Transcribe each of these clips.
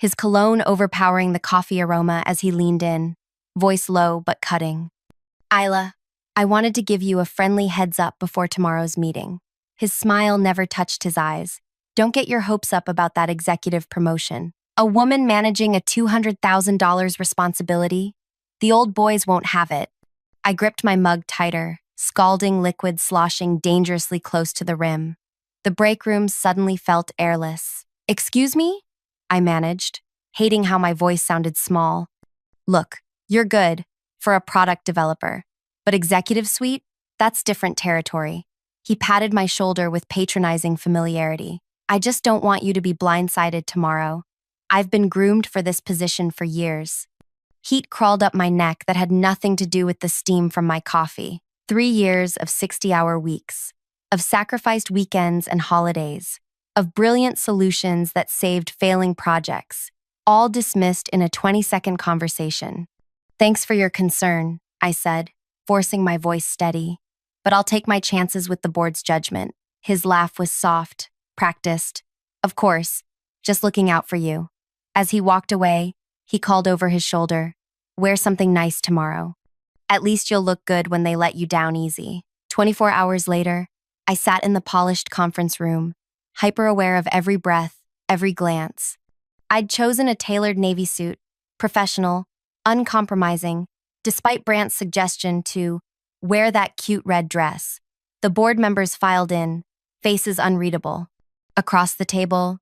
his cologne overpowering the coffee aroma as he leaned in, voice low but cutting. Isla, I wanted to give you a friendly heads up before tomorrow's meeting. His smile never touched his eyes. Don't get your hopes up about that executive promotion. A woman managing a $200,000 responsibility? The old boys won't have it. I gripped my mug tighter, scalding liquid sloshing dangerously close to the rim. The break room suddenly felt airless. Excuse me? I managed, hating how my voice sounded small. Look, you're good for a product developer, but executive suite? That's different territory. He patted my shoulder with patronizing familiarity. I just don't want you to be blindsided tomorrow. I've been groomed for this position for years. Heat crawled up my neck that had nothing to do with the steam from my coffee. 3 years of 60-hour weeks, of sacrificed weekends and holidays, of brilliant solutions that saved failing projects, all dismissed in a 20-second conversation. Thanks for your concern, I said, forcing my voice steady. But I'll take my chances with the board's judgment. His laugh was soft, practiced. Of course, just looking out for you. As he walked away, he called over his shoulder, wear something nice tomorrow. At least you'll look good when they let you down easy. 24 hours later, I sat in the polished conference room, hyper-aware of every breath, every glance. I'd chosen a tailored navy suit, professional, uncompromising, despite Brant's suggestion to wear that cute red dress. The board members filed in, faces unreadable. Across the table,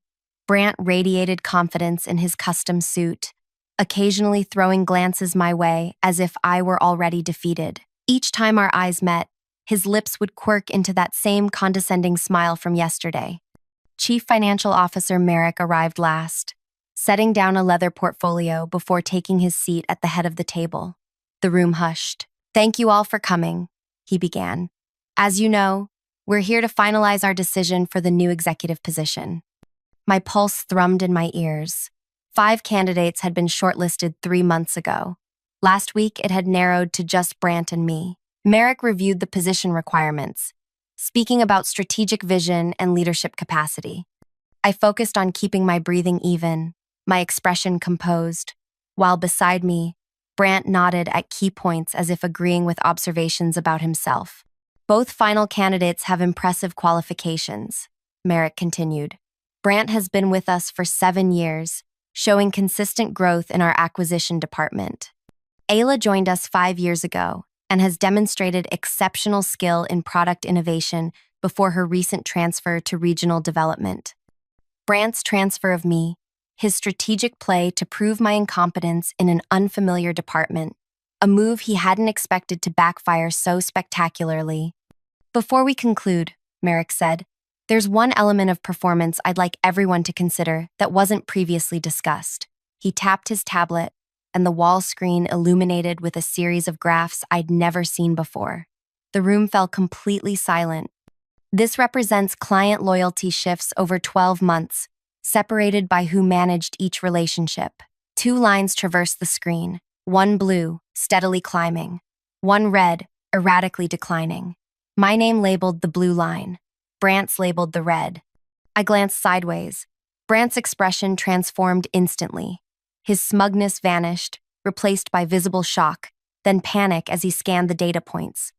Brant radiated confidence in his custom suit, occasionally throwing glances my way as if I were already defeated. Each time our eyes met, his lips would quirk into that same condescending smile from yesterday. Chief Financial Officer Merrick arrived last, setting down a leather portfolio before taking his seat at the head of the table. The room hushed. Thank you all for coming, he began. As you know, we're here to finalize our decision for the new executive position. My pulse thrummed in my ears. 5 candidates had been shortlisted 3 months ago. Last week, it had narrowed to just Brant and me. Merrick reviewed the position requirements, speaking about strategic vision and leadership capacity. I focused on keeping my breathing even, my expression composed, while beside me, Brant nodded at key points as if agreeing with observations about himself. Both final candidates have impressive qualifications, Merrick continued. Brant has been with us for 7 years, showing consistent growth in our acquisition department. Ayla joined us 5 years ago and has demonstrated exceptional skill in product innovation before her recent transfer to regional development. Brant's transfer of me, his strategic play to prove my incompetence in an unfamiliar department, a move he hadn't expected to backfire so spectacularly. Before we conclude, Merrick said, there's one element of performance I'd like everyone to consider that wasn't previously discussed. He tapped his tablet, and the wall screen illuminated with a series of graphs I'd never seen before. The room fell completely silent. This represents client loyalty shifts over 12 months, separated by who managed each relationship. 2 lines traversed the screen, one blue, steadily climbing, one red, erratically declining. My name labeled the blue line, Brant's labeled the red. I glanced sideways. Brant's expression transformed instantly. His smugness vanished, replaced by visible shock, then panic as he scanned the data points.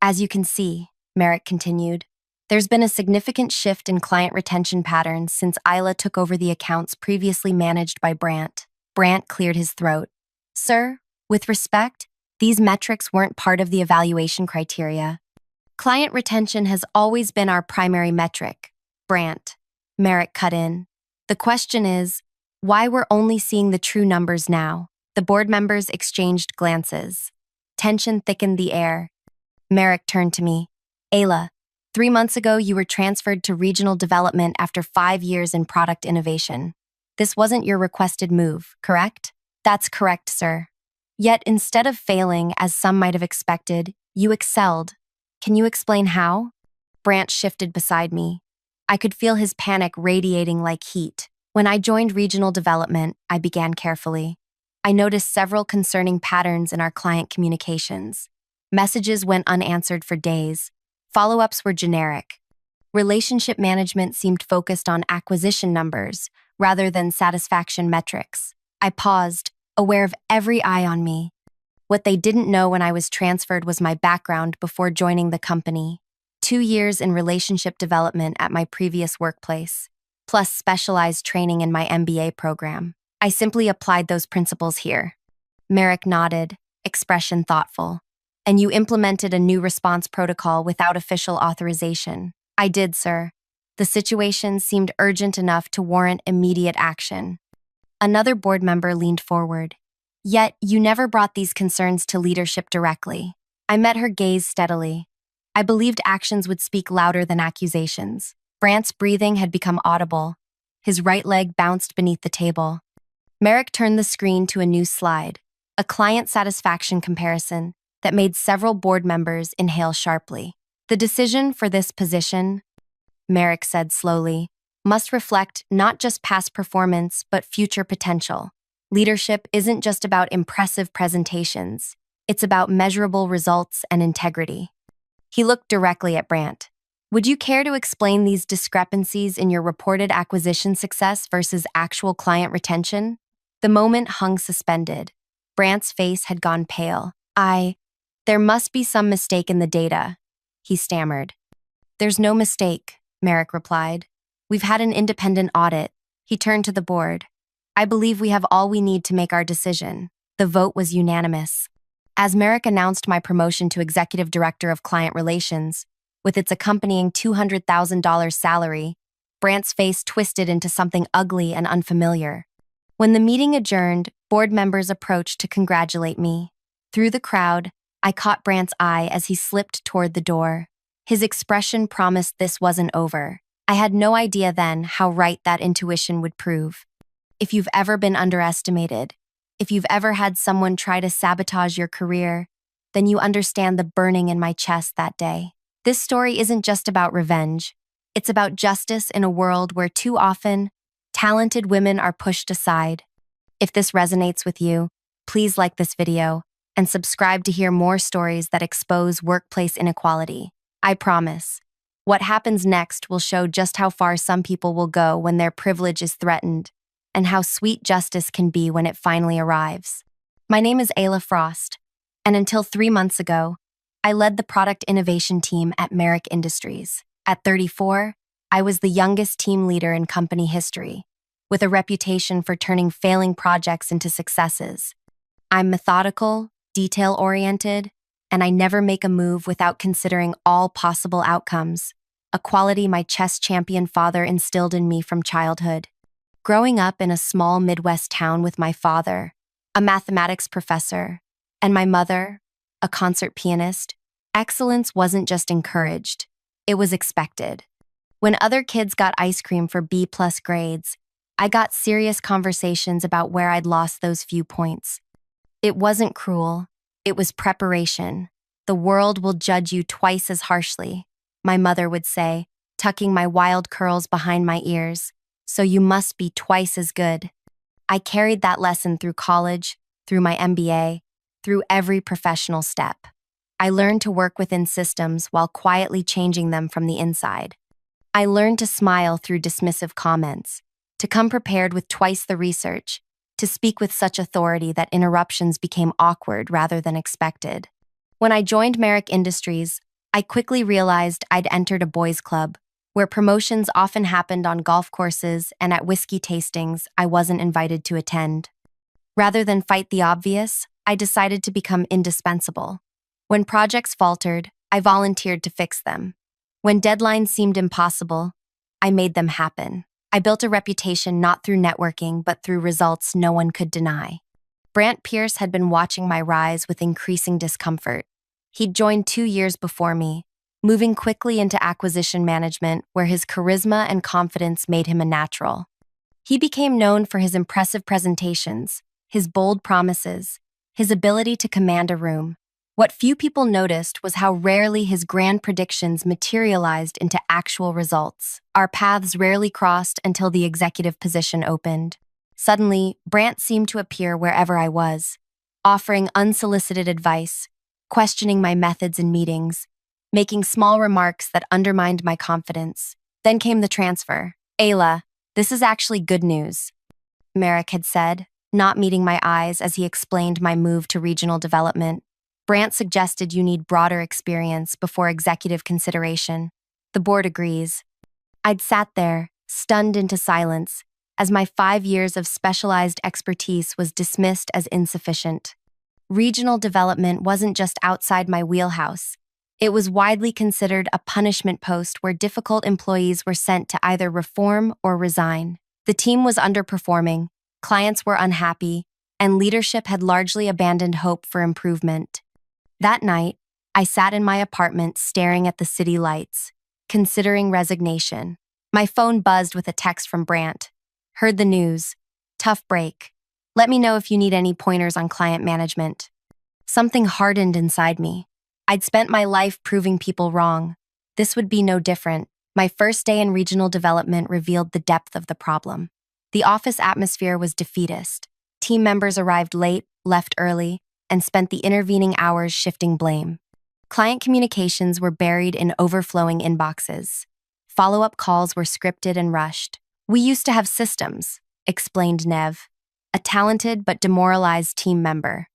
As you can see, Merrick continued, there's been a significant shift in client retention patterns since Isla took over the accounts previously managed by Brant. Brant cleared his throat. Sir, with respect, these metrics weren't part of the evaluation criteria. Client retention has always been our primary metric, Brant. Merrick cut in. The question is, why we're only seeing the true numbers now? The board members exchanged glances. Tension thickened the air. Merrick turned to me. Ayla, 3 months ago, you were transferred to regional development after 5 years in product innovation. This wasn't your requested move, correct? That's correct, sir. Yet instead of failing, as some might have expected, you excelled. Can you explain how? Brant shifted beside me. I could feel his panic radiating like heat. When I joined regional development, I began carefully. I noticed several concerning patterns in our client communications. Messages went unanswered for days. Follow-ups were generic. Relationship management seemed focused on acquisition numbers, rather than satisfaction metrics. I paused, aware of every eye on me. What they didn't know when I was transferred was my background before joining the company. 2 years in relationship development at my previous workplace, plus specialized training in my MBA program. I simply applied those principles here. Merrick nodded, expression thoughtful. And you implemented a new response protocol without official authorization. I did, sir. The situation seemed urgent enough to warrant immediate action. Another board member leaned forward. Yet, you never brought these concerns to leadership directly. I met her gaze steadily. I believed actions would speak louder than accusations. Brant's breathing had become audible. His right leg bounced beneath the table. Merrick turned the screen to a new slide, a client satisfaction comparison that made several board members inhale sharply. The decision for this position, Merrick said slowly, must reflect not just past performance, but future potential. Leadership isn't just about impressive presentations. It's about measurable results and integrity. He looked directly at Brant. Would you care to explain these discrepancies in your reported acquisition success versus actual client retention? The moment hung suspended. Brant's face had gone pale. There must be some mistake in the data, he stammered. There's no mistake, Merrick replied. We've had an independent audit. He turned to the board. I believe we have all we need to make our decision. The vote was unanimous. As Merrick announced my promotion to Executive Director of Client Relations, with its accompanying $200,000 salary, Brant's face twisted into something ugly and unfamiliar. When the meeting adjourned, board members approached to congratulate me. Through the crowd, I caught Brant's eye as he slipped toward the door. His expression promised this wasn't over. I had no idea then how right that intuition would prove. If you've ever been underestimated, if you've ever had someone try to sabotage your career, then you understand the burning in my chest that day. This story isn't just about revenge. It's about justice in a world where too often, talented women are pushed aside. If this resonates with you, please like this video and subscribe to hear more stories that expose workplace inequality. I promise, what happens next will show just how far some people will go when their privilege is threatened, and how sweet justice can be when it finally arrives. My name is Ayla Frost, and until 3 months ago, I led the product innovation team at Merrick Industries. At 34, I was the youngest team leader in company history, with a reputation for turning failing projects into successes. I'm methodical, detail-oriented, and I never make a move without considering all possible outcomes, a quality my chess champion father instilled in me from childhood. Growing up in a small Midwest town with my father, a mathematics professor, and my mother, a concert pianist, excellence wasn't just encouraged, it was expected. When other kids got ice cream for B-plus grades, I got serious conversations about where I'd lost those few points. It wasn't cruel, it was preparation. The world will judge you twice as harshly, my mother would say, tucking my wild curls behind my ears. So you must be twice as good. I carried that lesson through college, through my MBA, through every professional step. I learned to work within systems while quietly changing them from the inside. I learned to smile through dismissive comments, to come prepared with twice the research, to speak with such authority that interruptions became awkward rather than expected. When I joined Merrick Industries, I quickly realized I'd entered a boys' club, where promotions often happened on golf courses and at whiskey tastings I wasn't invited to attend. Rather than fight the obvious, I decided to become indispensable. When projects faltered, I volunteered to fix them. When deadlines seemed impossible, I made them happen. I built a reputation not through networking, but through results no one could deny. Brant Pierce had been watching my rise with increasing discomfort. He'd joined 2 years before me, moving quickly into acquisition management where his charisma and confidence made him a natural. He became known for his impressive presentations, his bold promises, his ability to command a room. What few people noticed was how rarely his grand predictions materialized into actual results. Our paths rarely crossed until the executive position opened. Suddenly, Brant seemed to appear wherever I was, offering unsolicited advice, questioning my methods in meetings, making small remarks that undermined my confidence. Then came the transfer. Ayla, This is actually good news, Merrick had said, not meeting my eyes as he explained my move to regional development. Brant suggested you need broader experience before executive consideration. The board agrees. I'd sat there, stunned into silence, as my 5 years of specialized expertise was dismissed as insufficient. Regional development wasn't just outside my wheelhouse. It was widely considered a punishment post where difficult employees were sent to either reform or resign. The team was underperforming, clients were unhappy, and leadership had largely abandoned hope for improvement. That night, I sat in my apartment staring at the city lights, considering resignation. My phone buzzed with a text from Brant. Heard the news. Tough break. Let me know if you need any pointers on client management. Something hardened inside me. I'd spent my life proving people wrong. This would be no different. My first day in regional development revealed the depth of the problem. The office atmosphere was defeatist. Team members arrived late, left early, and spent the intervening hours shifting blame. Client communications were buried in overflowing inboxes. Follow-up calls were scripted and rushed. We used to have systems, explained Nev, a talented but demoralized team member.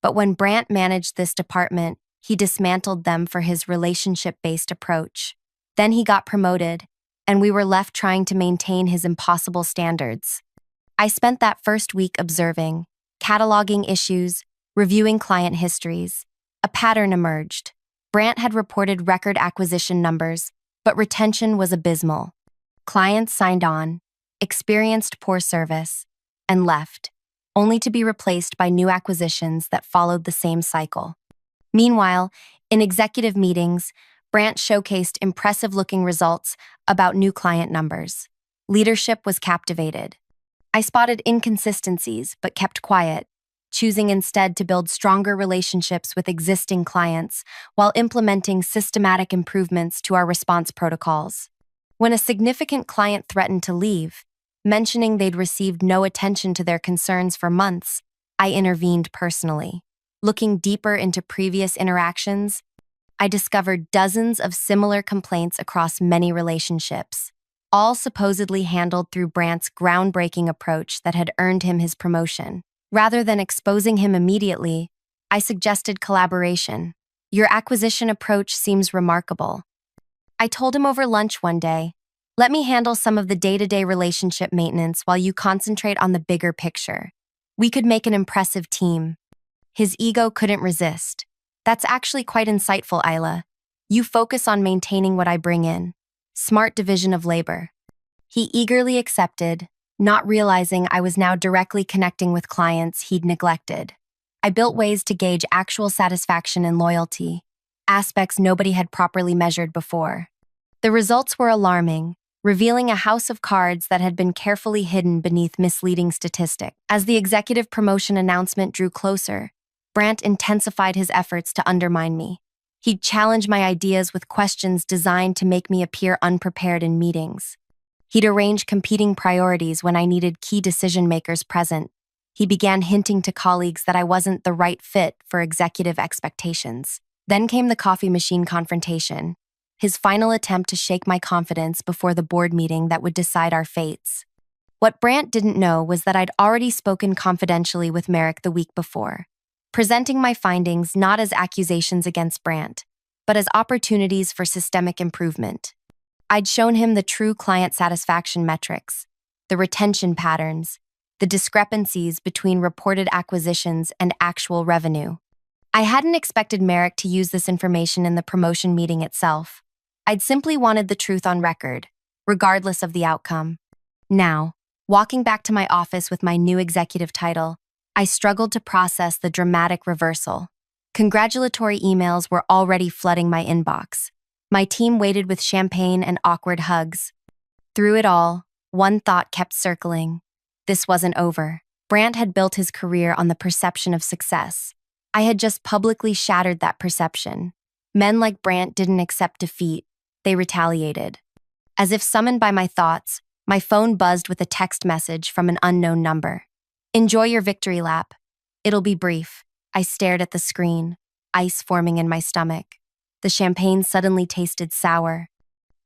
But when Brant managed this department, he dismantled them for his relationship-based approach. Then he got promoted, and we were left trying to maintain his impossible standards. I spent that first week observing, cataloging issues, reviewing client histories. A pattern emerged. Brant had reported record acquisition numbers, but retention was abysmal. Clients signed on, experienced poor service, and left, only to be replaced by new acquisitions that followed the same cycle. Meanwhile, in executive meetings, Brant showcased impressive-looking results about new client numbers. Leadership was captivated. I spotted inconsistencies but kept quiet, choosing instead to build stronger relationships with existing clients while implementing systematic improvements to our response protocols. When a significant client threatened to leave, mentioning they'd received no attention to their concerns for months, I intervened personally. Looking deeper into previous interactions, I discovered dozens of similar complaints across many relationships, all supposedly handled through Brant's groundbreaking approach that had earned him his promotion. Rather than exposing him immediately, I suggested collaboration. Your acquisition approach seems remarkable. I told him over lunch one day, let me handle some of the day-to-day relationship maintenance while you concentrate on the bigger picture. We could make an impressive team. His ego couldn't resist. That's actually quite insightful, Isla. You focus on maintaining what I bring in. Smart division of labor. He eagerly accepted, not realizing I was now directly connecting with clients he'd neglected. I built ways to gauge actual satisfaction and loyalty, aspects nobody had properly measured before. The results were alarming, revealing a house of cards that had been carefully hidden beneath misleading statistics. As the executive promotion announcement drew closer, Brant intensified his efforts to undermine me. He'd challenge my ideas with questions designed to make me appear unprepared in meetings. He'd arrange competing priorities when I needed key decision-makers present. He began hinting to colleagues that I wasn't the right fit for executive expectations. Then came the coffee machine confrontation, his final attempt to shake my confidence before the board meeting that would decide our fates. What Brant didn't know was that I'd already spoken confidentially with Merrick the week before, presenting my findings not as accusations against Brant, but as opportunities for systemic improvement. I'd shown him the true client satisfaction metrics, the retention patterns, the discrepancies between reported acquisitions and actual revenue. I hadn't expected Merrick to use this information in the promotion meeting itself. I'd simply wanted the truth on record, regardless of the outcome. Now, walking back to my office with my new executive title, I struggled to process the dramatic reversal. Congratulatory emails were already flooding my inbox. My team waited with champagne and awkward hugs. Through it all, one thought kept circling. This wasn't over. Brant had built his career on the perception of success. I had just publicly shattered that perception. Men like Brant didn't accept defeat. They retaliated. As if summoned by my thoughts, my phone buzzed with a text message from an unknown number. Enjoy your victory lap. It'll be brief. I stared at the screen, ice forming in my stomach. The champagne suddenly tasted sour.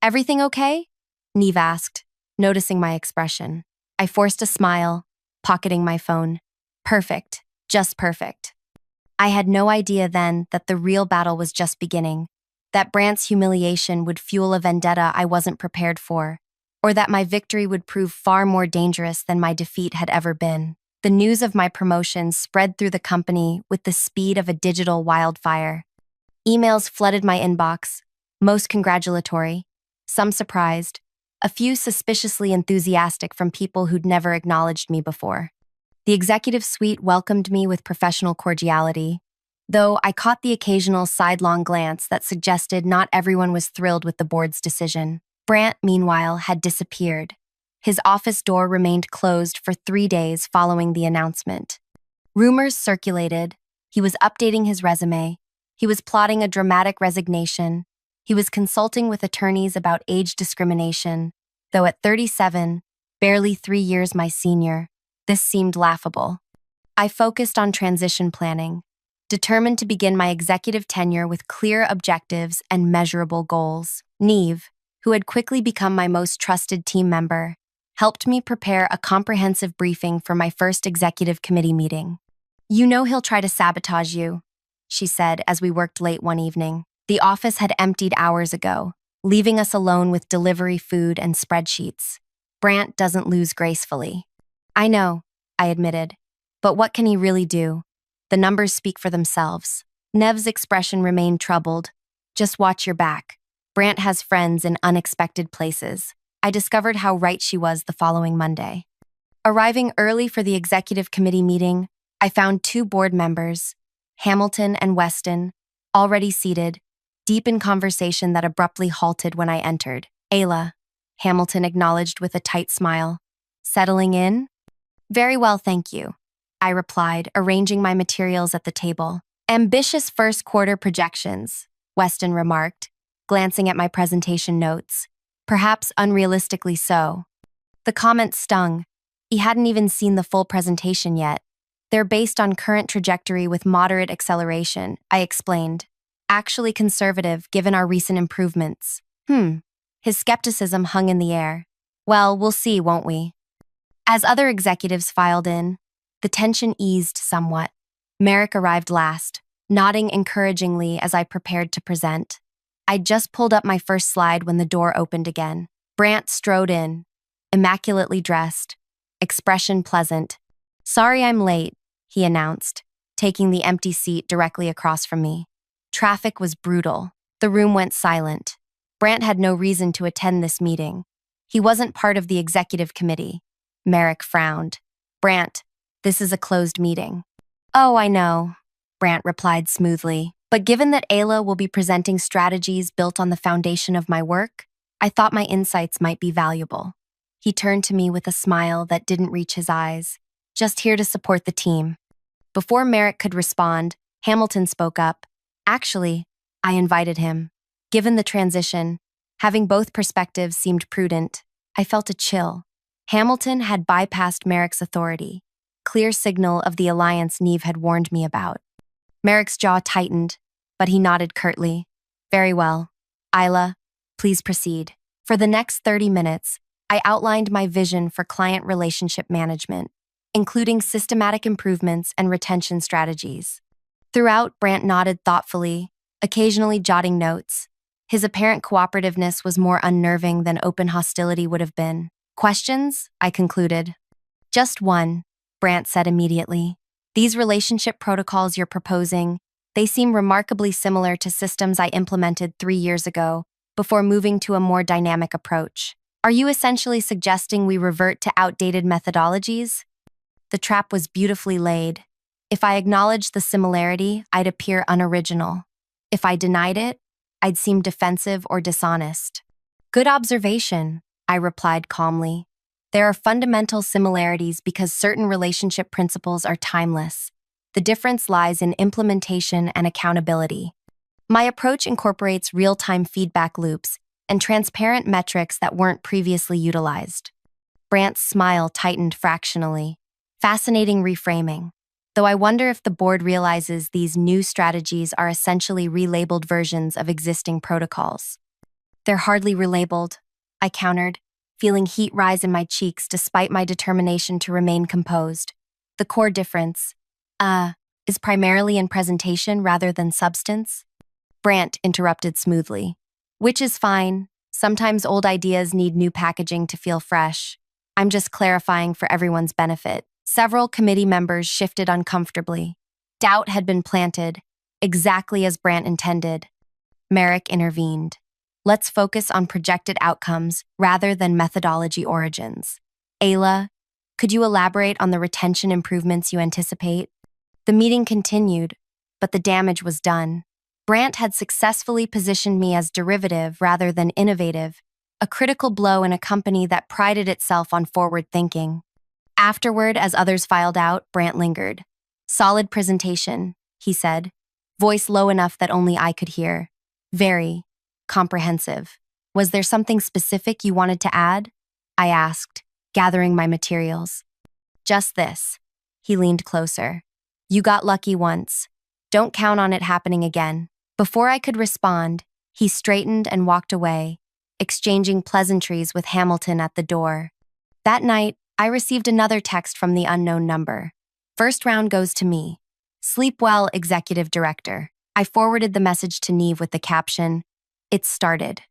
Everything okay? Neve asked. noticing my expression. I forced a smile, pocketing my phone. Perfect, just perfect. I had no idea then that the real battle was just beginning, that Brant's humiliation would fuel a vendetta I wasn't prepared for, or that my victory would prove far more dangerous than my defeat had ever been. The news of my promotion spread through the company with the speed of a digital wildfire. Emails flooded my inbox, most congratulatory, some surprised, a few suspiciously enthusiastic from people who'd never acknowledged me before. The executive suite welcomed me with professional cordiality, though I caught the occasional sidelong glance that suggested not everyone was thrilled with the board's decision. Brant, meanwhile, had disappeared. His office door remained closed for 3 days following the announcement. Rumors circulated. He was updating his resume. He was plotting a dramatic resignation. He was consulting with attorneys about age discrimination, though at 37, barely 3 years my senior, this seemed laughable. I focused on transition planning, determined to begin my executive tenure with clear objectives and measurable goals. Neve, who had quickly become my most trusted team member, helped me prepare a comprehensive briefing for my first executive committee meeting. "You know he'll try to sabotage you," she said as we worked late one evening. The office had emptied hours ago, leaving us alone with delivery food and spreadsheets. Brant doesn't lose gracefully. "I know," I admitted. "But what can he really do? The numbers speak for themselves." Nev's expression remained troubled. "Just watch your back. Brant has friends in unexpected places." I discovered how right she was the following Monday. Arriving early for the executive committee meeting, I found 2 board members, Hamilton and Weston, already seated, deep in conversation that abruptly halted when I entered. "Ayla," Hamilton acknowledged with a tight smile. "Settling in?" "Very well, thank you," I replied, arranging my materials at the table. "Ambitious first quarter projections," Weston remarked, glancing at my presentation notes. Perhaps unrealistically so. The comment stung. He hadn't even seen the full presentation yet. "They're based on current trajectory with moderate acceleration," I explained. "Actually conservative given our recent improvements." His skepticism hung in the air. "Well, we'll see, won't we?" As other executives filed in, the tension eased somewhat. Merrick arrived last, nodding encouragingly as I prepared to present. I'd just pulled up my first slide when the door opened again. Brant strode in, immaculately dressed, expression pleasant. "Sorry I'm late," he announced, taking the empty seat directly across from me. Traffic was brutal. The room went silent. Brant had no reason to attend this meeting. He wasn't part of the executive committee. Merrick frowned. "Brant, this is a closed meeting." "Oh, I know," Brant replied smoothly. "But given that Ayla will be presenting strategies built on the foundation of my work, I thought my insights might be valuable." He turned to me with a smile that didn't reach his eyes. "Just here to support the team." Before Merrick could respond, Hamilton spoke up. "Actually, I invited him." Given the transition, having both perspectives seemed prudent. I felt a chill. Hamilton had bypassed Merrick's authority, clear signal of the alliance Neve had warned me about. Merrick's jaw tightened, but he nodded curtly. "Very well. Ayla, please proceed." For the next 30 minutes, I outlined my vision for client relationship management, including systematic improvements and retention strategies. Throughout, Brant nodded thoughtfully, occasionally jotting notes. His apparent cooperativeness was more unnerving than open hostility would have been. "Questions?" I concluded. "Just one," Brant said immediately. "These relationship protocols you're proposing, they seem remarkably similar to systems I implemented 3 years ago before moving to a more dynamic approach. Are you essentially suggesting we revert to outdated methodologies?" The trap was beautifully laid. If I acknowledged the similarity, I'd appear unoriginal. If I denied it, I'd seem defensive or dishonest. "Good observation," I replied calmly. "There are fundamental similarities because certain relationship principles are timeless. The difference lies in implementation and accountability. My approach incorporates real-time feedback loops and transparent metrics that weren't previously utilized." Brant's smile tightened fractionally. Fascinating reframing. Though I wonder if the board realizes these new strategies are essentially relabeled versions of existing protocols. "They're hardly relabeled," I countered, feeling heat rise in my cheeks despite my determination to remain composed. The core difference, is primarily in presentation rather than substance? Brant interrupted smoothly. Which is fine. Sometimes old ideas need new packaging to feel fresh. I'm just clarifying for everyone's benefit. Several committee members shifted uncomfortably. Doubt had been planted, exactly as Brant intended. Merrick intervened. Let's focus on projected outcomes rather than methodology origins. Ayla, could you elaborate on the retention improvements you anticipate? The meeting continued, but the damage was done. Brant had successfully positioned me as derivative rather than innovative, a critical blow in a company that prided itself on forward thinking. Afterward, as others filed out, Brant lingered. Solid presentation, he said, voice low enough that only I could hear. Very comprehensive. Was there something specific you wanted to add? I asked, gathering my materials. Just this. He leaned closer. You got lucky once. Don't count on it happening again. Before I could respond, he straightened and walked away, exchanging pleasantries with Hamilton at the door. That night, I received another text from the unknown number. First round goes to me. Sleep well, Executive Director. I forwarded the message to Neve with the caption, It's started.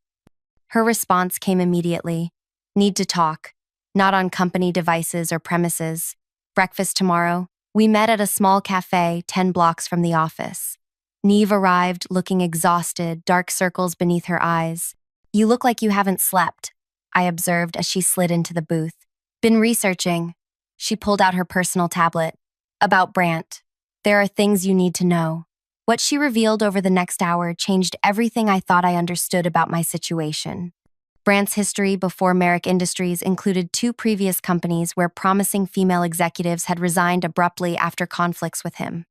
Her response came immediately. Need to talk. Not on company devices or premises. Breakfast tomorrow. We met at a small cafe 10 blocks from the office. Neve arrived, looking exhausted, dark circles beneath her eyes. You look like you haven't slept, I observed as she slid into the booth. Been researching. She pulled out her personal tablet. About Brant. There are things you need to know. What she revealed over the next hour changed everything I thought I understood about my situation. Brant's history before Merrick Industries included 2 previous companies where promising female executives had resigned abruptly after conflicts with him.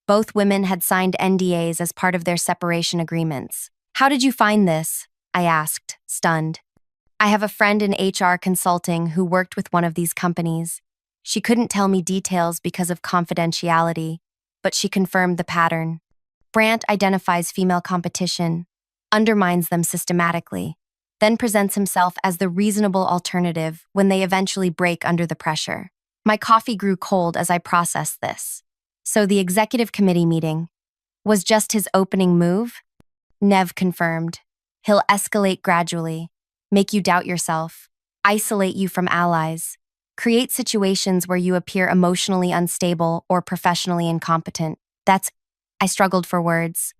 Both women had signed NDAs as part of their separation agreements. How did you find this? I asked, stunned. I have a friend in HR consulting who worked with one of these companies. She couldn't tell me details because of confidentiality, but she confirmed the pattern. Brant identifies female competition, undermines them systematically, then presents himself as the reasonable alternative when they eventually break under the pressure. My coffee grew cold as I processed this. So the executive committee meeting was just his opening move? Nev confirmed. He'll escalate gradually, make you doubt yourself, isolate you from allies, create situations where you appear emotionally unstable or professionally incompetent. I struggled for words.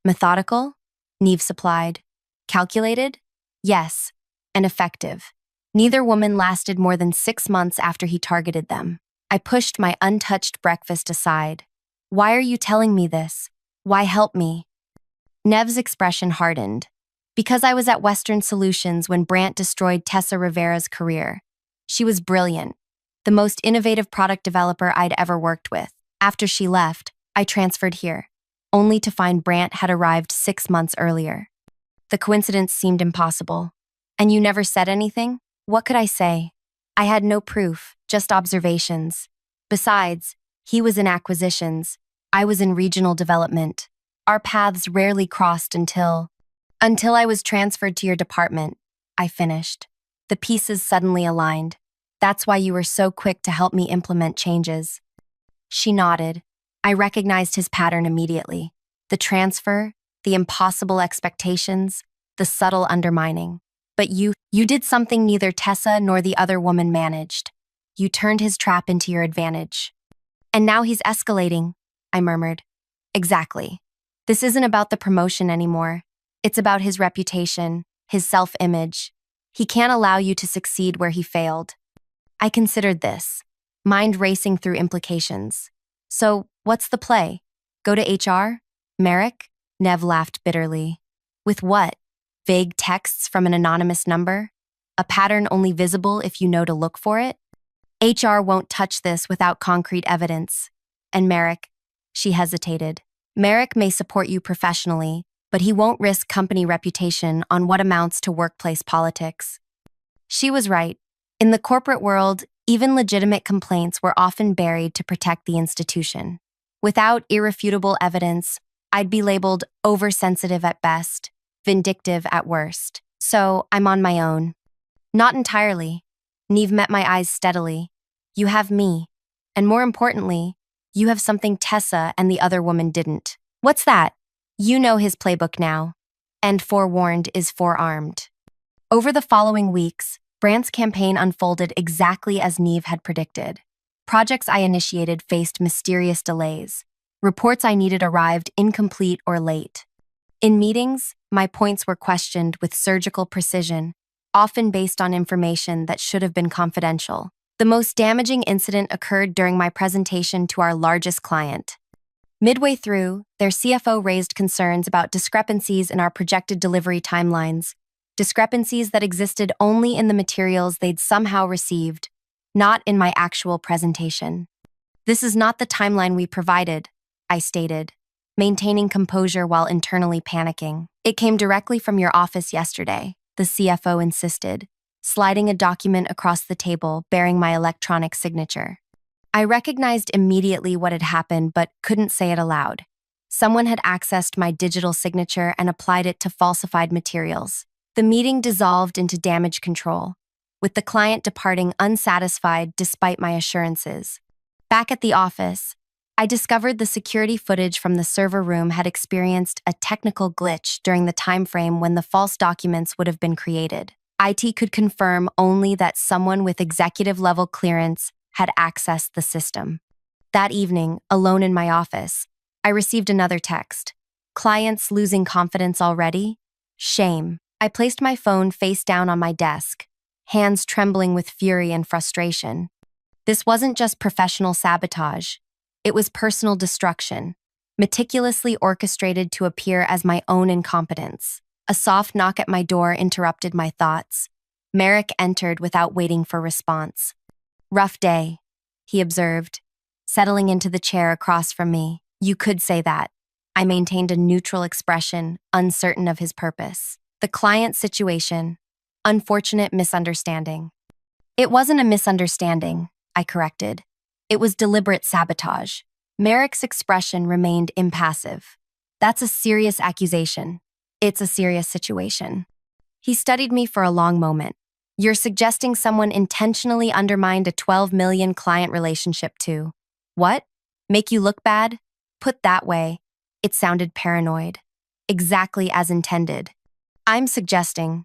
Methodical? Neve supplied. Calculated? Yes, and effective. Neither woman lasted more than 6 months after he targeted them. I pushed my untouched breakfast aside. Why are you telling me this? Why help me? Nev's expression hardened. Because I was at Western Solutions when Brant destroyed Tessa Rivera's career. She was brilliant, the most innovative product developer I'd ever worked with. After she left, I transferred here, only to find Brant had arrived 6 months earlier. The coincidence seemed impossible. And you never said anything? What could I say? I had no proof, just observations. Besides, he was in acquisitions. I was in regional development. Our paths rarely crossed until I was transferred to your department, I finished. The pieces suddenly aligned. That's why you were so quick to help me implement changes. She nodded. I recognized his pattern immediately. The transfer, the impossible expectations, the subtle undermining. But you did something neither Tessa nor the other woman managed. You turned his trap into your advantage. And now he's escalating, I murmured. Exactly. This isn't about the promotion anymore. It's about his reputation, his self-image. He can't allow you to succeed where he failed. I considered this, mind racing through implications. So, what's the play? Go to HR? Merrick? Nev laughed bitterly. With what? Vague texts from an anonymous number? A pattern only visible if you know to look for it? HR won't touch this without concrete evidence. And Merrick? She hesitated. Merrick may support you professionally, but he won't risk company reputation on what amounts to workplace politics. She was right. In the corporate world, even legitimate complaints were often buried to protect the institution. Without irrefutable evidence, I'd be labeled oversensitive at best, vindictive at worst. So I'm on my own. Not entirely. Neve met my eyes steadily. You have me. And more importantly, you have something Tessa and the other woman didn't. What's that? You know his playbook now. And forewarned is forearmed. Over the following weeks, Brandt's campaign unfolded exactly as Neve had predicted. Projects I initiated faced mysterious delays. Reports I needed arrived incomplete or late. In meetings, my points were questioned with surgical precision, often based on information that should have been confidential. The most damaging incident occurred during my presentation to our largest client. Midway through, their CFO raised concerns about discrepancies in our projected delivery timelines, discrepancies that existed only in the materials they'd somehow received, not in my actual presentation. This is not the timeline we provided, I stated, maintaining composure while internally panicking. It came directly from your office yesterday, the CFO insisted, sliding a document across the table bearing my electronic signature. I recognized immediately what had happened but couldn't say it aloud. Someone had accessed my digital signature and applied it to falsified materials. The meeting dissolved into damage control, with the client departing unsatisfied despite my assurances. Back at the office, I discovered the security footage from the server room had experienced a technical glitch during the time frame when the false documents would have been created. IT could confirm only that someone with executive-level clearance had accessed the system. That evening, alone in my office, I received another text. Clients losing confidence already? Shame. I placed my phone face down on my desk, hands trembling with fury and frustration. This wasn't just professional sabotage. It was personal destruction, meticulously orchestrated to appear as my own incompetence. A soft knock at my door interrupted my thoughts. Merrick entered without waiting for response. Rough day, he observed, settling into the chair across from me. You could say that. I maintained a neutral expression, uncertain of his purpose. The client situation. Unfortunate misunderstanding. It wasn't a misunderstanding, I corrected. It was deliberate sabotage. Merrick's expression remained impassive. That's a serious accusation. It's a serious situation. He studied me for a long moment. You're suggesting someone intentionally undermined a 12 million client relationship too. What? Make you look bad? Put that way, it sounded paranoid. Exactly as intended. I'm suggesting,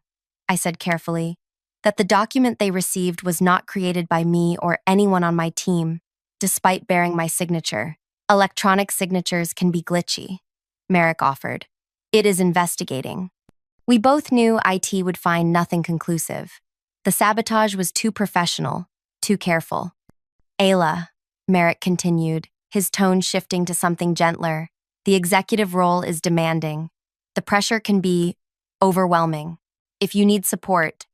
I said carefully, that the document they received was not created by me or anyone on my team, despite bearing my signature. Electronic signatures can be glitchy, Merrick offered. It is investigating. We both knew IT would find nothing conclusive. The sabotage was too professional, too careful. Ayla, Merrick continued, his tone shifting to something gentler. The executive role is demanding. The pressure can be overwhelming. If you need support—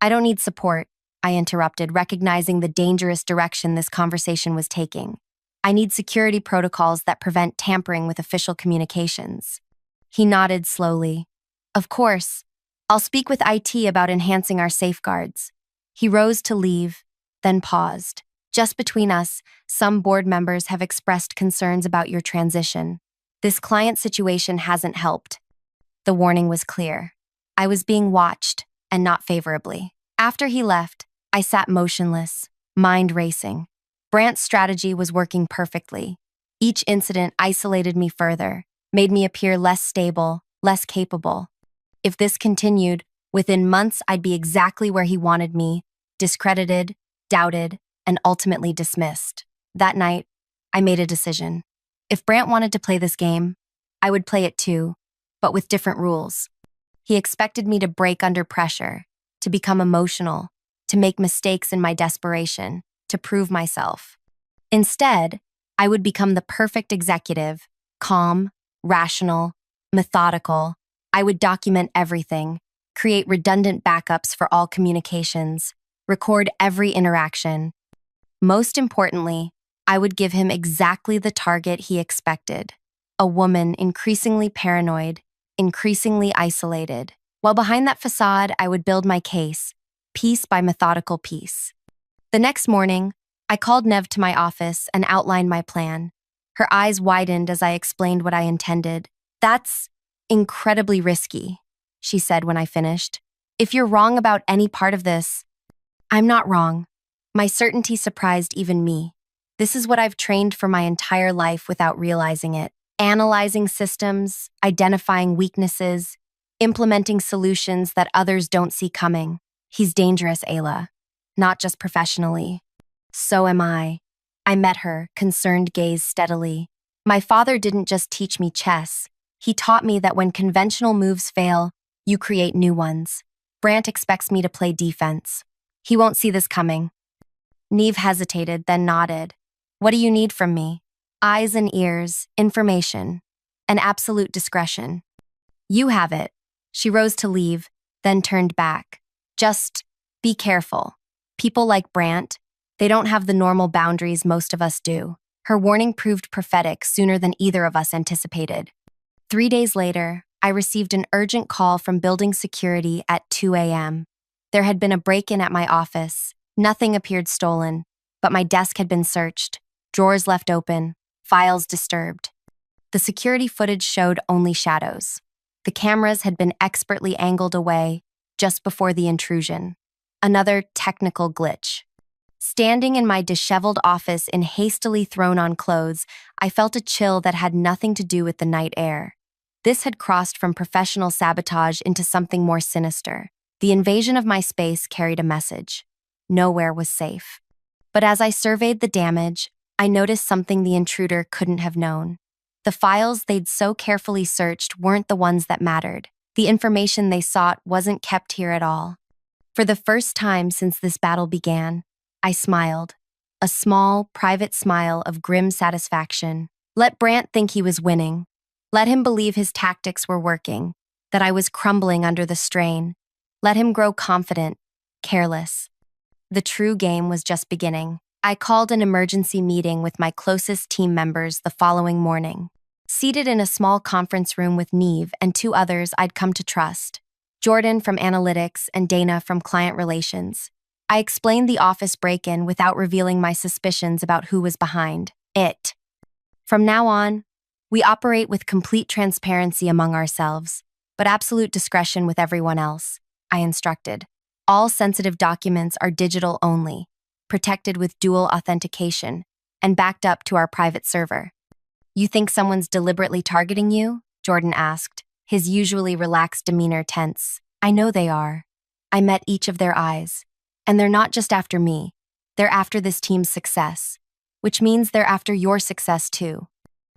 I don't need support, I interrupted, recognizing the dangerous direction this conversation was taking. I need security protocols that prevent tampering with official communications. He nodded slowly. Of course. I'll speak with IT about enhancing our safeguards. He rose to leave, then paused. Just between us, some board members have expressed concerns about your transition. This client situation hasn't helped. The warning was clear. I was being watched, and not favorably. After he left, I sat motionless, mind racing. Brandt's strategy was working perfectly. Each incident isolated me further, made me appear less stable, less capable. If this continued, within months I'd be exactly where he wanted me, discredited, doubted, and ultimately dismissed. That night, I made a decision. If Brandt wanted to play this game, I would play it too, but with different rules. He expected me to break under pressure, to become emotional, to make mistakes in my desperation, to prove myself. Instead, I would become the perfect executive, calm, rational, methodical. I would document everything, create redundant backups for all communications, record every interaction. Most importantly, I would give him exactly the target he expected: a woman increasingly paranoid, increasingly isolated. While behind that facade, I would build my case, piece by methodical piece. The next morning, I called Neve to my office and outlined my plan. Her eyes widened as I explained what I intended. That's incredibly risky, she said when I finished. If you're wrong about any part of this, I'm not wrong. My certainty surprised even me. This is what I've trained for my entire life without realizing it. Analyzing systems, identifying weaknesses, implementing solutions that others don't see coming. He's dangerous, Ayla. Not just professionally. So am I. I met her, concerned gaze steadily. My father didn't just teach me chess. He taught me that when conventional moves fail, you create new ones. Brant expects me to play defense. He won't see this coming. Neve hesitated, then nodded. What do you need from me? Eyes and ears, information, and absolute discretion. You have it. She rose to leave, then turned back. Just be careful. People like Brant, they don't have the normal boundaries most of us do. Her warning proved prophetic sooner than either of us anticipated. 3 days later, I received an urgent call from building security at 2 a.m. There had been a break-in at my office. Nothing appeared stolen, but my desk had been searched, drawers left open, files disturbed. The security footage showed only shadows. The cameras had been expertly angled away just before the intrusion. Another technical glitch. Standing in my disheveled office in hastily thrown-on clothes, I felt a chill that had nothing to do with the night air. This had crossed from professional sabotage into something more sinister. The invasion of my space carried a message. Nowhere was safe. But as I surveyed the damage, I noticed something the intruder couldn't have known. The files they'd so carefully searched weren't the ones that mattered. The information they sought wasn't kept here at all. For the first time since this battle began, I smiled. A small, private smile of grim satisfaction. Let Brant think he was winning. Let him believe his tactics were working, that I was crumbling under the strain. Let him grow confident, careless. The true game was just beginning. I called an emergency meeting with my closest team members the following morning. Seated in a small conference room with Neve and 2 others I'd come to trust, Jordan from analytics and Dana from client relations. I explained the office break-in without revealing my suspicions about who was behind it. From now on, we operate with complete transparency among ourselves, but absolute discretion with everyone else, I instructed. All sensitive documents are digital only, protected with dual authentication, and backed up to our private server. You think someone's deliberately targeting you? Jordan asked, his usually relaxed demeanor tense. I know they are. I met each of their eyes. And they're not just after me. They're after this team's success, which means they're after your success too.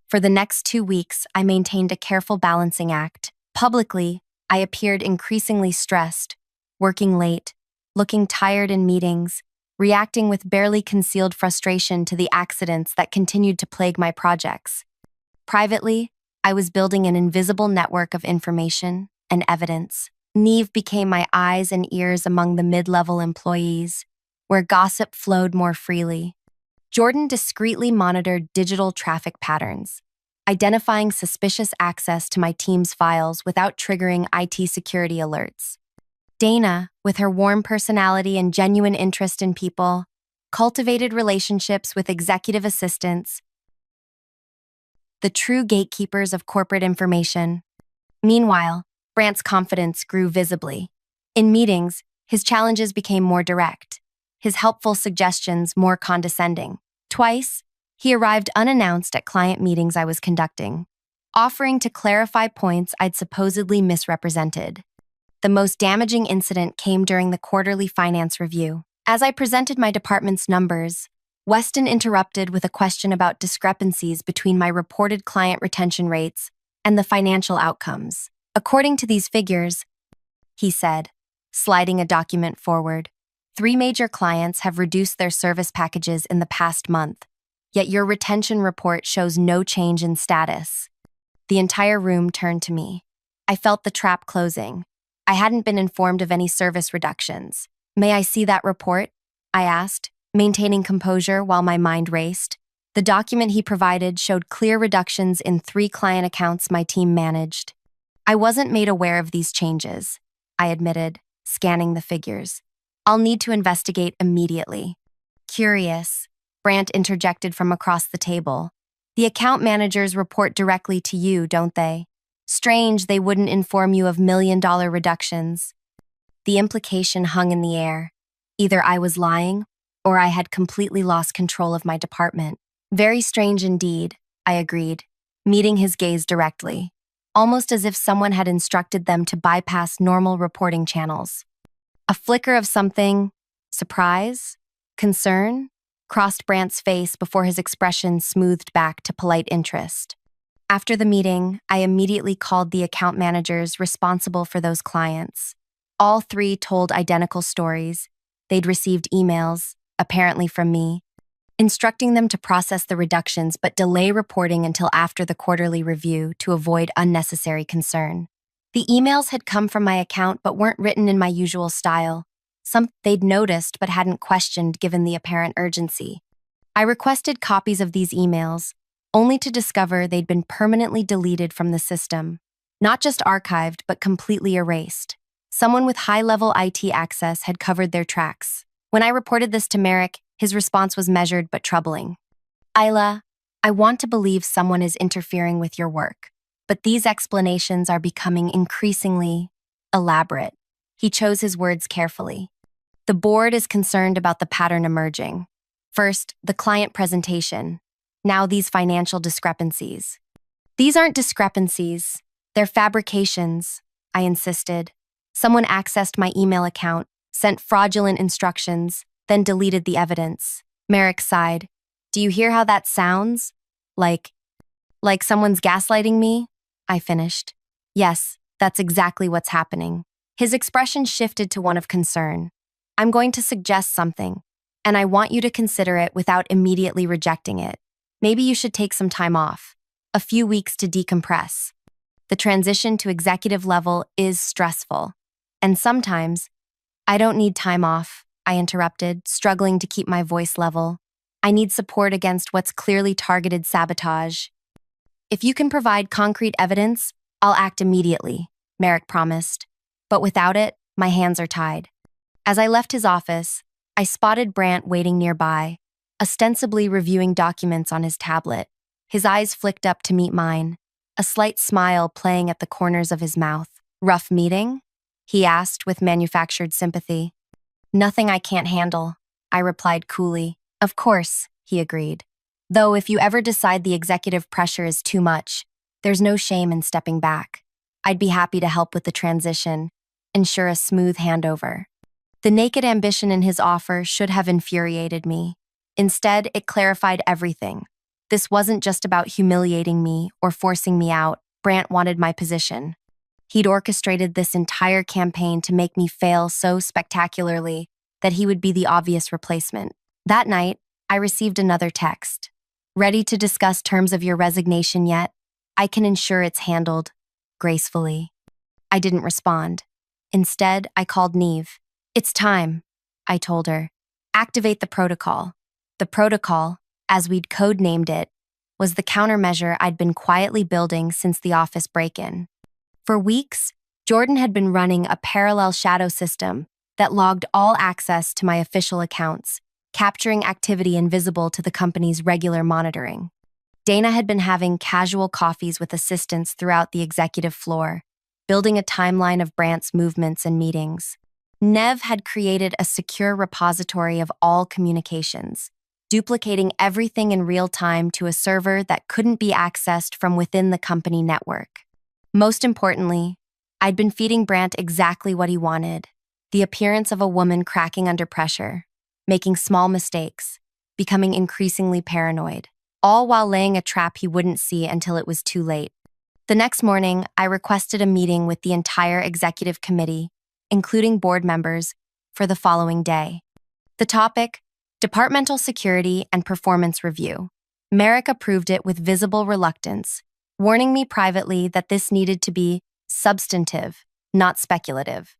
For the next 2 weeks, I maintained a careful balancing act. Publicly, I appeared increasingly stressed, working late, looking tired in meetings, reacting with barely concealed frustration to the accidents that continued to plague my projects. Privately, I was building an invisible network of information and evidence. Neve became my eyes and ears among the mid-level employees, where gossip flowed more freely. Jordan discreetly monitored digital traffic patterns, identifying suspicious access to my team's files without triggering IT security alerts. Dana, with her warm personality and genuine interest in people, cultivated relationships with executive assistants, the true gatekeepers of corporate information. Meanwhile, Brant's confidence grew visibly. In meetings, his challenges became more direct, his helpful suggestions more condescending. Twice, he arrived unannounced at client meetings I was conducting, offering to clarify points I'd supposedly misrepresented. The most damaging incident came during the quarterly finance review. As I presented my department's numbers, Weston interrupted with a question about discrepancies between my reported client retention rates and the financial outcomes. According to these figures, he said, sliding a document forward, 3 major clients have reduced their service packages in the past month, yet your retention report shows no change in status. The entire room turned to me. I felt the trap closing. I hadn't been informed of any service reductions. May I see that report? I asked, maintaining composure while my mind raced. The document he provided showed clear reductions in 3 client accounts my team managed. I wasn't made aware of these changes, I admitted, scanning the figures. I'll need to investigate immediately. Curious, Brant interjected from across the table. The account managers report directly to you, don't they? Strange they wouldn't inform you of $1 million reductions. The implication hung in the air. Either I was lying, or I had completely lost control of my department. Very strange indeed, I agreed, meeting his gaze directly, almost as if someone had instructed them to bypass normal reporting channels. A flicker of something, surprise, concern, crossed Brant's face before his expression smoothed back to polite interest. After the meeting, I immediately called the account managers responsible for those clients. All three told identical stories. They'd received emails, apparently from me, instructing them to process the reductions but delay reporting until after the quarterly review to avoid unnecessary concern. The emails had come from my account but weren't written in my usual style. Some they'd noticed but hadn't questioned given the apparent urgency. I requested copies of these emails, only to discover they'd been permanently deleted from the system. Not just archived, but completely erased. Someone with high-level IT access had covered their tracks. When I reported this to Merrick, his response was measured but troubling. Isla, I want to believe someone is interfering with your work, but these explanations are becoming increasingly elaborate. He chose his words carefully. The board is concerned about the pattern emerging. First, the client presentation. Now these financial discrepancies. These aren't discrepancies. They're fabrications, I insisted. Someone accessed my email account, sent fraudulent instructions, then deleted the evidence. Merrick sighed. Do you hear how that sounds? Like someone's gaslighting me? I finished. Yes, that's exactly what's happening. His expression shifted to one of concern. I'm going to suggest something, and I want you to consider it without immediately rejecting it. Maybe you should take some time off, a few weeks to decompress. The transition to executive level is stressful, and sometimes, I don't need time off, I interrupted, struggling to keep my voice level. I need support against what's clearly targeted sabotage. If you can provide concrete evidence, I'll act immediately, Merrick promised. But without it, my hands are tied. As I left his office, I spotted Brant waiting nearby, ostensibly reviewing documents on his tablet. His eyes flicked up to meet mine, a slight smile playing at the corners of his mouth. Rough meeting? He asked with manufactured sympathy. Nothing I can't handle, I replied coolly. Of course, he agreed. Though if you ever decide the executive pressure is too much, there's no shame in stepping back. I'd be happy to help with the transition, ensure a smooth handover. The naked ambition in his offer should have infuriated me. Instead, it clarified everything. This wasn't just about humiliating me or forcing me out. Brant wanted my position. He'd orchestrated this entire campaign to make me fail so spectacularly that he would be the obvious replacement. That night, I received another text. Ready to discuss terms of your resignation yet? I can ensure it's handled gracefully. I didn't respond. Instead, I called Neve. It's time, I told her. Activate the protocol. The protocol, as we'd code-named it, was the countermeasure I'd been quietly building since the office break-in. For weeks, Jordan had been running a parallel shadow system that logged all access to my official accounts, capturing activity invisible to the company's regular monitoring. Dana had been having casual coffees with assistants throughout the executive floor, building a timeline of Brant's movements and meetings. Nev had created a secure repository of all communications, duplicating everything in real time to a server that couldn't be accessed from within the company network. Most importantly, I'd been feeding Brant exactly what he wanted, the appearance of a woman cracking under pressure, making small mistakes, becoming increasingly paranoid, all while laying a trap he wouldn't see until it was too late. The next morning, I requested a meeting with the entire executive committee, including board members, for the following day. The topic, Departmental Security and Performance Review. Merrick approved it with visible reluctance, warning me privately that this needed to be substantive, not speculative.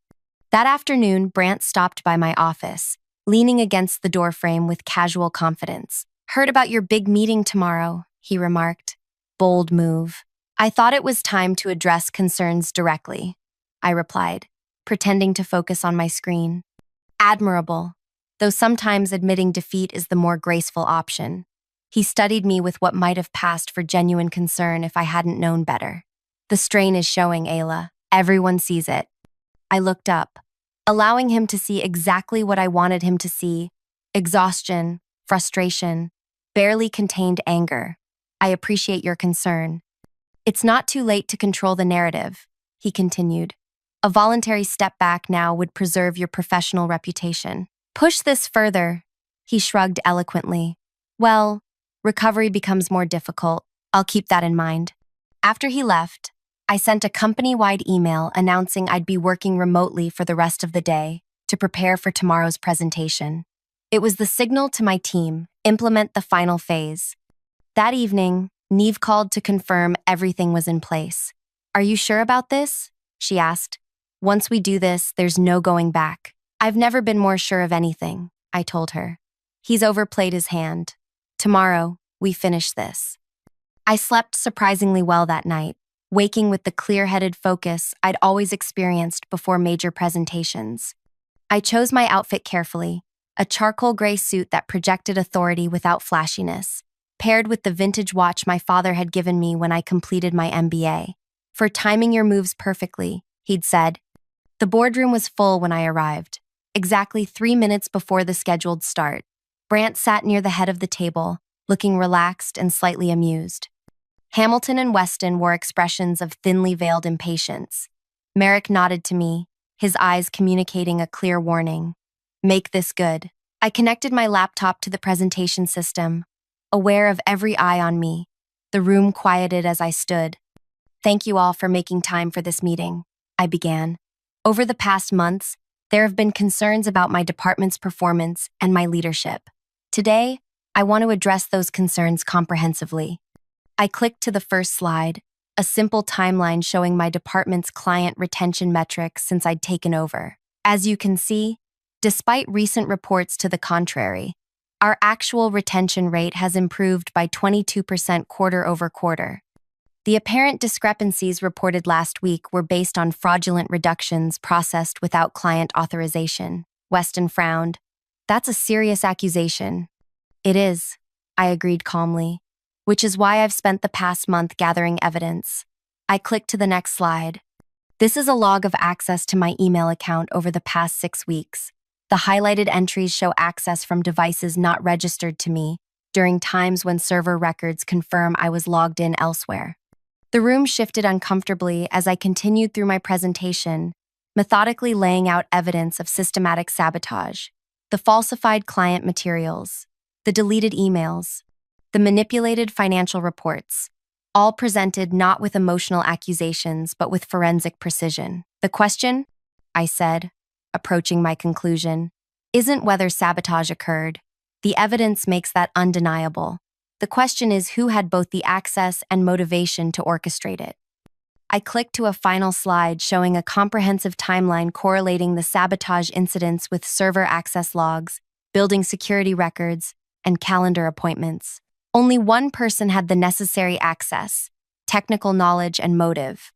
That afternoon, Brant stopped by my office, leaning against the doorframe with casual confidence. Heard about your big meeting tomorrow, he remarked. Bold move. I thought it was time to address concerns directly, I replied, pretending to focus on my screen. Admirable, though sometimes admitting defeat is the more graceful option. He studied me with what might have passed for genuine concern if I hadn't known better. The strain is showing, Ayla. Everyone sees it. I looked up. allowing him to see exactly what I wanted him to see: exhaustion, frustration, barely contained anger. I appreciate your concern. It's not too late to control the narrative, he continued. A voluntary step back now would preserve your professional reputation. Push this further, he shrugged eloquently. Well, recovery becomes more difficult. I'll keep that in mind. After he left, I sent a company-wide email announcing I'd be working remotely for the rest of the day to prepare for tomorrow's presentation. It was the signal to my team: implement the final phase. That evening, Neve called to confirm everything was in place. Are you sure about this? She asked. Once we do this, there's no going back. I've never been more sure of anything, I told her. He's overplayed his hand. Tomorrow, we finish this. I slept surprisingly well that night, waking with the clear-headed focus I'd always experienced before major presentations. I chose my outfit carefully: a charcoal gray suit that projected authority without flashiness, paired with the vintage watch my father had given me when I completed my MBA. For timing your moves perfectly, he'd said. The boardroom was full when I arrived, exactly 3 minutes before the scheduled start. Brant sat near the head of the table, looking relaxed and slightly amused. Hamilton and Weston wore expressions of thinly veiled impatience. Merrick nodded to me, his eyes communicating a clear warning. Make this good. I connected my laptop to the presentation system, aware of every eye on me. The room quieted as I stood. Thank you all for making time for this meeting, I began. Over the past months, there have been concerns about my department's performance and my leadership. Today, I want to address those concerns comprehensively. I clicked to the first slide, a simple timeline showing my department's client retention metrics since I'd taken over. As you can see, despite recent reports to the contrary, our actual retention rate has improved by 22% quarter over quarter. The apparent discrepancies reported last week were based on fraudulent reductions processed without client authorization. Weston frowned. That's a serious accusation. It is, I agreed calmly, which is why I've spent the past month gathering evidence. I clicked to the next slide. This is a log of access to my email account over the past 6 weeks. The highlighted entries show access from devices not registered to me during times when server records confirm I was logged in elsewhere. The room shifted uncomfortably as I continued through my presentation, methodically laying out evidence of systematic sabotage: the falsified client materials, the deleted emails, the manipulated financial reports, all presented not with emotional accusations but with forensic precision. The question, I said, approaching my conclusion, isn't whether sabotage occurred. The evidence makes that undeniable. The question is who had both the access and motivation to orchestrate it. I clicked to a final slide showing a comprehensive timeline correlating the sabotage incidents with server access logs, building security records, and calendar appointments. Only one person had the necessary access, technical knowledge, and motive,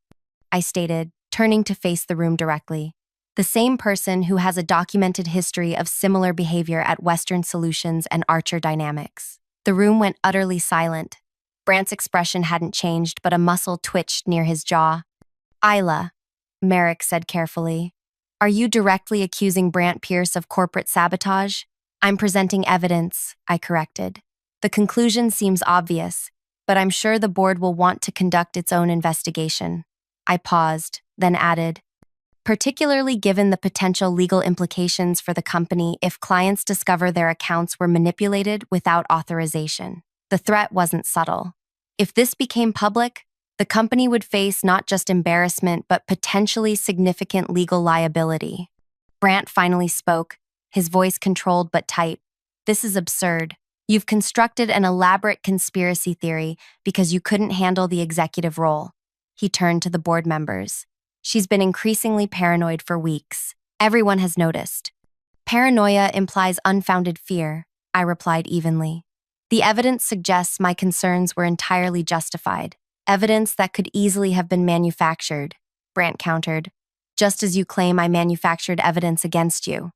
I stated, turning to face the room directly. The same person who has a documented history of similar behavior at Western Solutions and Archer Dynamics. The room went utterly silent. Brant's expression hadn't changed, but a muscle twitched near his jaw. Isla, Merrick said carefully, are you directly accusing Brant Pierce of corporate sabotage? I'm presenting evidence, I corrected. The conclusion seems obvious, but I'm sure the board will want to conduct its own investigation. I paused, then added, particularly given the potential legal implications for the company if clients discover their accounts were manipulated without authorization. The threat wasn't subtle. If this became public, the company would face not just embarrassment but potentially significant legal liability. Brant finally spoke, his voice controlled but tight. This is absurd. You've constructed an elaborate conspiracy theory because you couldn't handle the executive role. He turned to the board members. She's been increasingly paranoid for weeks. Everyone has noticed. Paranoia implies unfounded fear, I replied evenly. The evidence suggests my concerns were entirely justified. Evidence that could easily have been manufactured, Brant countered, just as you claim I manufactured evidence against you.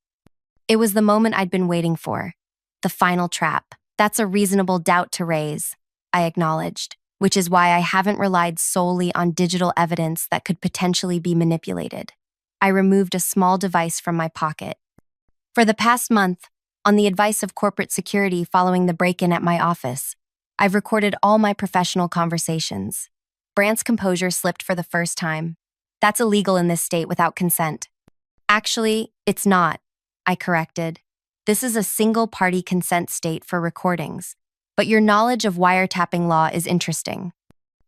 It was the moment I'd been waiting for. The final trap. That's a reasonable doubt to raise, I acknowledged, which is why I haven't relied solely on digital evidence that could potentially be manipulated. I removed a small device from my pocket. For the past month, on the advice of corporate security following the break-in at my office, I've recorded all my professional conversations. Brant's composure slipped for the first time. That's illegal in this state without consent. Actually, it's not, I corrected. This is a single-party consent state for recordings, but your knowledge of wiretapping law is interesting.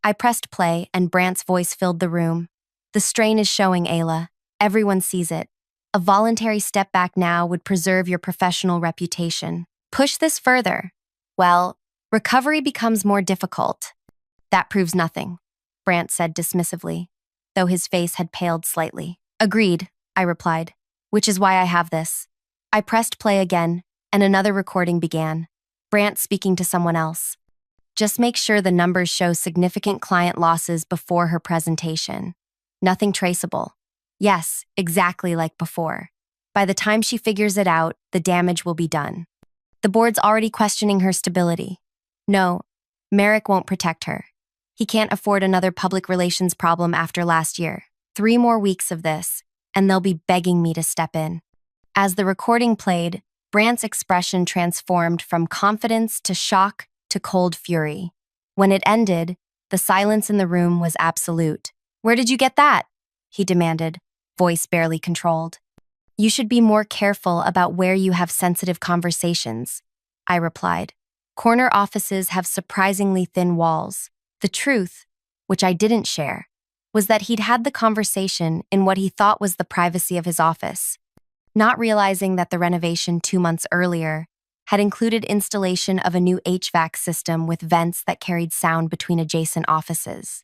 I pressed play and Brant's voice filled the room. The strain is showing, Ayla. Everyone sees it. A voluntary step back now would preserve your professional reputation. Push this further. Well, recovery becomes more difficult. That proves nothing, Brant said dismissively, though his face had paled slightly. Agreed, I replied, which is why I have this. I pressed play again, and another recording began. Brant speaking to someone else. Just make sure the numbers show significant client losses before her presentation. Nothing traceable. Yes, exactly like before. By the time she figures it out, the damage will be done. The board's already questioning her stability. No, Merrick won't protect her. He can't afford another public relations problem after last year. 3 more weeks of this, and they'll be begging me to step in. As the recording played, Brant's expression transformed from confidence to shock to cold fury. When it ended, the silence in the room was absolute. Where did you get that? He demanded, voice barely controlled. You should be more careful about where you have sensitive conversations, I replied. Corner offices have surprisingly thin walls. The truth, which I didn't share, was that he'd had the conversation in what he thought was the privacy of his office, not realizing that the renovation 2 months earlier had included installation of a new HVAC system with vents that carried sound between adjacent offices.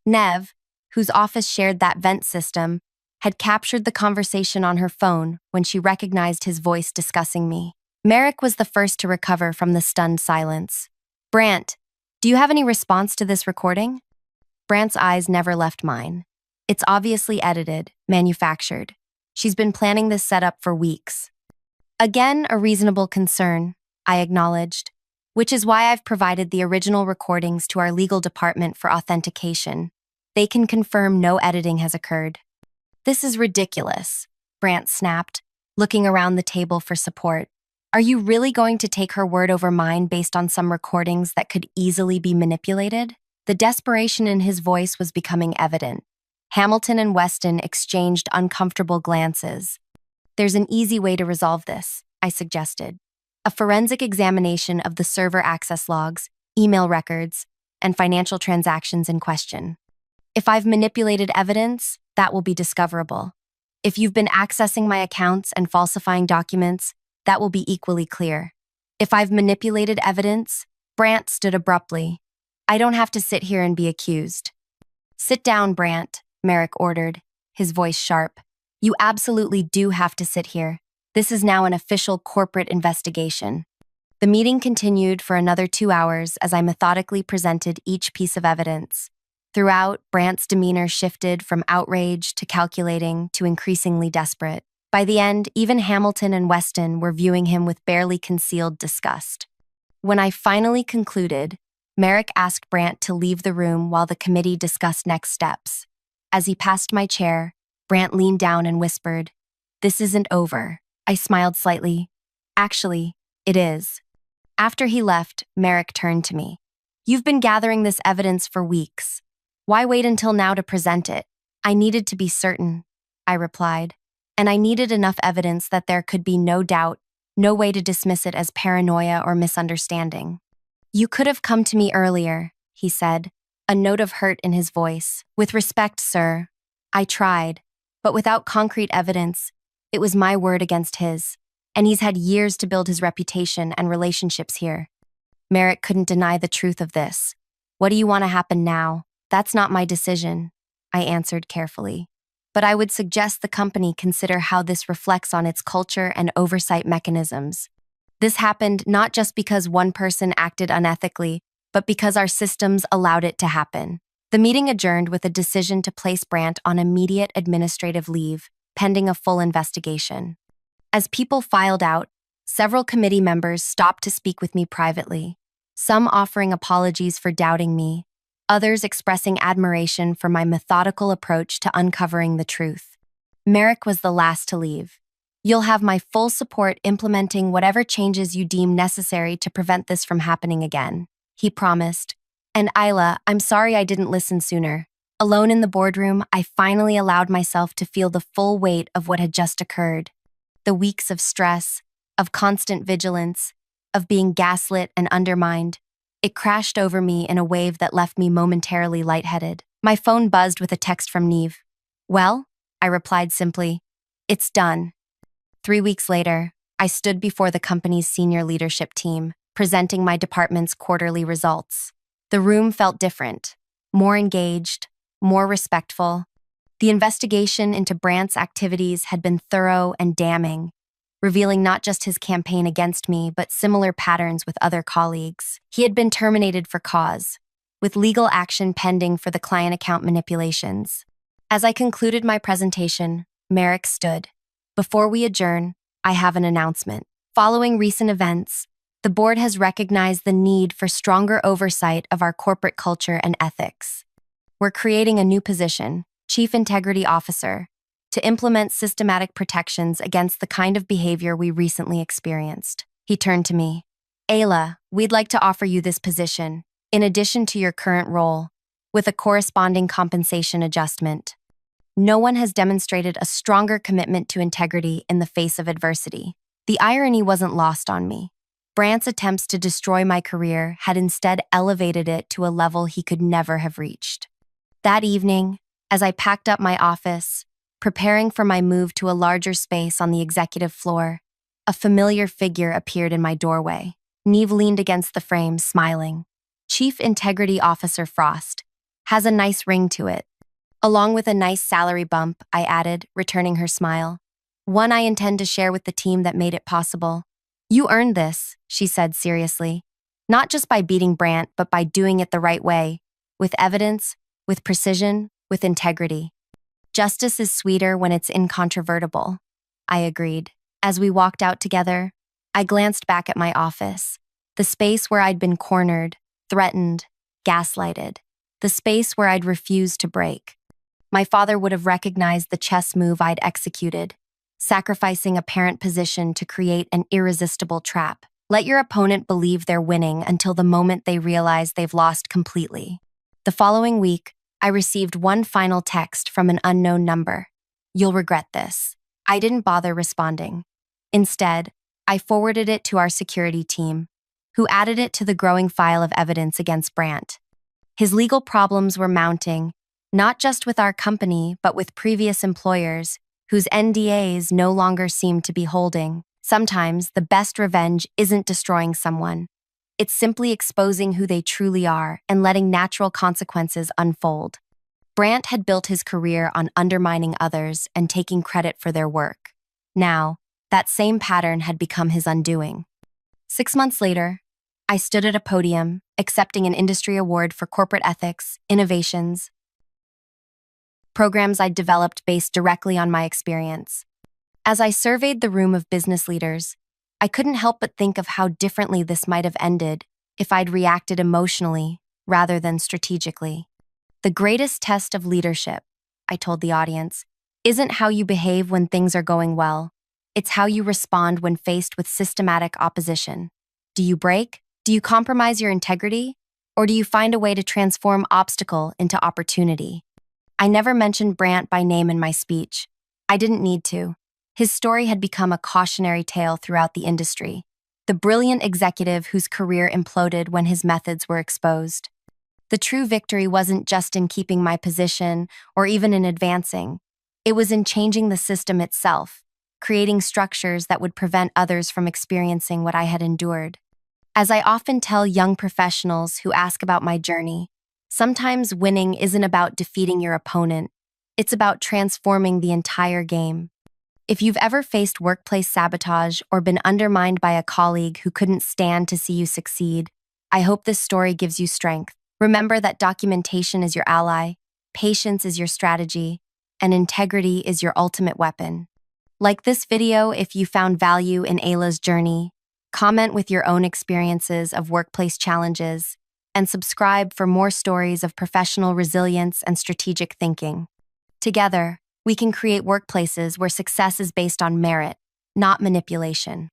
Nev, whose office shared that vent system, had captured the conversation on her phone when she recognized his voice discussing me. Merrick was the first to recover from the stunned silence. Brant, do you have any response to this recording? Brant's eyes never left mine. It's obviously edited, manufactured. She's been planning this setup for weeks. Again, a reasonable concern, I acknowledged, which is why I've provided the original recordings to our legal department for authentication. They can confirm no editing has occurred. This is ridiculous, Brant snapped, looking around the table for support. Are you really going to take her word over mine based on some recordings that could easily be manipulated? The desperation in his voice was becoming evident. Hamilton and Weston exchanged uncomfortable glances. There's an easy way to resolve this, I suggested. A forensic examination of the server access logs, email records, and financial transactions in question. If I've manipulated evidence, that will be discoverable. If you've been accessing my accounts and falsifying documents, that will be equally clear. If I've manipulated evidence, Brant stood abruptly. I don't have to sit here and be accused. Sit down, Brant, Merrick ordered, his voice sharp. You absolutely do have to sit here. This is now an official corporate investigation. The meeting continued for another 2 hours as I methodically presented each piece of evidence. Throughout, Brant's demeanor shifted from outrage to calculating to increasingly desperate. By the end, even Hamilton and Weston were viewing him with barely concealed disgust. When I finally concluded, Merrick asked Brant to leave the room while the committee discussed next steps. As he passed my chair, Brant leaned down and whispered, "This isn't over." I smiled slightly. Actually, it is. After he left, Merrick turned to me. You've been gathering this evidence for weeks. Why wait until now to present it? I needed to be certain, I replied, and I needed enough evidence that there could be no doubt, no way to dismiss it as paranoia or misunderstanding. You could have come to me earlier, he said, a note of hurt in his voice. With respect, sir, I tried, but without concrete evidence, it was my word against his, and he's had years to build his reputation and relationships here. Merrick couldn't deny the truth of this. What do you want to happen now? That's not my decision, I answered carefully. But I would suggest the company consider how this reflects on its culture and oversight mechanisms. This happened not just because one person acted unethically, but because our systems allowed it to happen. The meeting adjourned with a decision to place Brant on immediate administrative leave, pending a full investigation. As people filed out, several committee members stopped to speak with me privately, some offering apologies for doubting me, others expressing admiration for my methodical approach to uncovering the truth. Merrick was the last to leave. You'll have my full support implementing whatever changes you deem necessary to prevent this from happening again, he promised. And Isla, I'm sorry I didn't listen sooner. Alone in the boardroom, I finally allowed myself to feel the full weight of what had just occurred. The weeks of stress, of constant vigilance, of being gaslit and undermined. It crashed over me in a wave that left me momentarily lightheaded. My phone buzzed with a text from Neve. Well, I replied simply, it's done. 3 weeks later, I stood before the company's senior leadership team, presenting my department's quarterly results. The room felt different, more engaged, more respectful. The investigation into Brandt's activities had been thorough and damning, revealing not just his campaign against me, but similar patterns with other colleagues. He had been terminated for cause, with legal action pending for the client account manipulations. As I concluded my presentation, Merrick stood. Before we adjourn, I have an announcement. Following recent events, the board has recognized the need for stronger oversight of our corporate culture and ethics. We're creating a new position, Chief Integrity Officer, to implement systematic protections against the kind of behavior we recently experienced. He turned to me. Ayla, we'd like to offer you this position, in addition to your current role, with a corresponding compensation adjustment. No one has demonstrated a stronger commitment to integrity in the face of adversity. The irony wasn't lost on me. Brandt's attempts to destroy my career had instead elevated it to a level he could never have reached. That evening, as I packed up my office, preparing for my move to a larger space on the executive floor, a familiar figure appeared in my doorway. Neve leaned against the frame, smiling. Chief Integrity Officer Frost. Has a nice ring to it. Along with a nice salary bump, I added, returning her smile. One I intend to share with the team that made it possible. You earned this, she said seriously. Not just by beating Brandt, but by doing it the right way, with evidence, with precision, with integrity. Justice is sweeter when it's incontrovertible, I agreed. As we walked out together, I glanced back at my office, the space where I'd been cornered, threatened, gaslighted, the space where I'd refused to break. My father would have recognized the chess move I'd executed, sacrificing a parent position to create an irresistible trap. Let your opponent believe they're winning until the moment they realize they've lost completely. The following week, I received one final text from an unknown number. You'll regret this. I didn't bother responding. Instead, I forwarded it to our security team, who added it to the growing file of evidence against Brandt. His legal problems were mounting, not just with our company, but with previous employers, whose NDAs no longer seemed to be holding. Sometimes, the best revenge isn't destroying someone. It's simply exposing who they truly are and letting natural consequences unfold. Brandt had built his career on undermining others and taking credit for their work. Now, that same pattern had become his undoing. 6 months later, I stood at a podium, accepting an industry award for corporate ethics, innovations, programs I'd developed based directly on my experience. As I surveyed the room of business leaders, I couldn't help but think of how differently this might have ended if I'd reacted emotionally rather than strategically. The greatest test of leadership, I told the audience, isn't how you behave when things are going well. It's how you respond when faced with systematic opposition. Do you break? Do you compromise your integrity? Or do you find a way to transform obstacle into opportunity? I never mentioned Brandt by name in my speech. I didn't need to. His story had become a cautionary tale throughout the industry. The brilliant executive whose career imploded when his methods were exposed. The true victory wasn't just in keeping my position or even in advancing. It was in changing the system itself, creating structures that would prevent others from experiencing what I had endured. As I often tell young professionals who ask about my journey, sometimes winning isn't about defeating your opponent. It's about transforming the entire game. If you've ever faced workplace sabotage or been undermined by a colleague who couldn't stand to see you succeed, I hope this story gives you strength. Remember that documentation is your ally, patience is your strategy, and integrity is your ultimate weapon. Like this video if you found value in Ayla's journey, comment with your own experiences of workplace challenges, and subscribe for more stories of professional resilience and strategic thinking. Together, We can create workplaces where success is based on merit, not manipulation.